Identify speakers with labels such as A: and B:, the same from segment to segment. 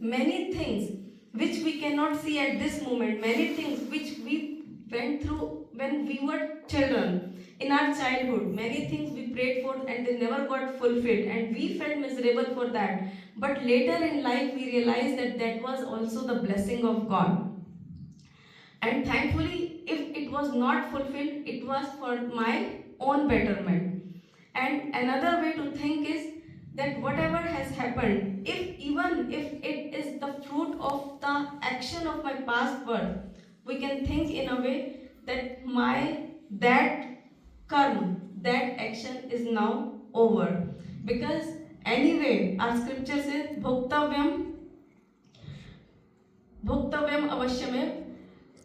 A: many things which we cannot see at this moment, many things which we went through when we were children, in our childhood, many things we prayed for and they never got fulfilled, and we felt miserable for that. But later in life, we realized that that was also the blessing of God. And thankfully, if it was not fulfilled, it was for my own betterment. And another way to think is that whatever has happened, even if it is the fruit of the action of my past birth, we can think in a way that that karma, that action is now over. Because anyway, our scripture says, Bhoktavyam avashyamev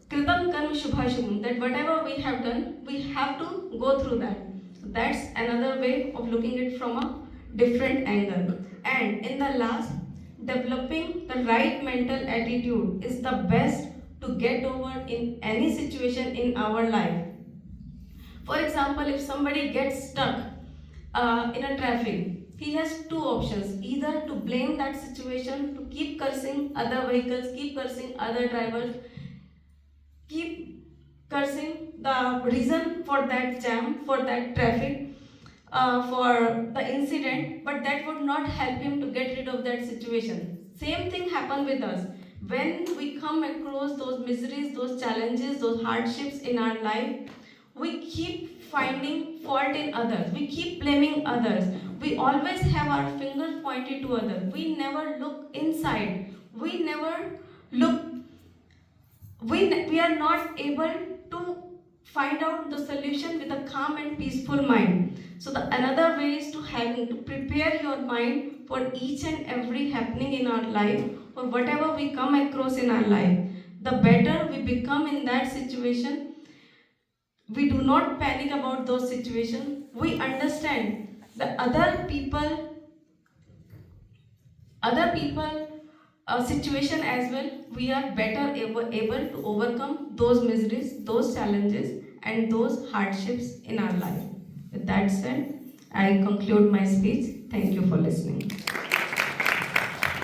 A: kritam karma shubhashubham, that whatever we have done, we have to go through that. That's another way of looking at it from a different angle. And in the last, developing the right mental attitude is the best to get over in any situation in our life. For example, if somebody gets stuck in a traffic, he has two options: either to blame that situation, to keep cursing other vehicles, keep cursing other drivers, keep cursing the reason for that jam, for that traffic, for the incident, but that would not help him to get rid of that situation. Same thing happen with us. When we come across those miseries, those challenges, those hardships in our life, we keep finding fault in others. We keep blaming others. We always have our fingers pointed to others. We never look inside. We never look. We are not able to find out the solution with a calm and peaceful mind. So another way is to prepare your mind for each and every happening in our life, or whatever we come across in our life. The better we become in that situation, we do not panic about those situations. We understand the other people situation as well. We are better able to overcome those miseries, those challenges, and those hardships in our life. With that said, I conclude my speech. Thank you for listening.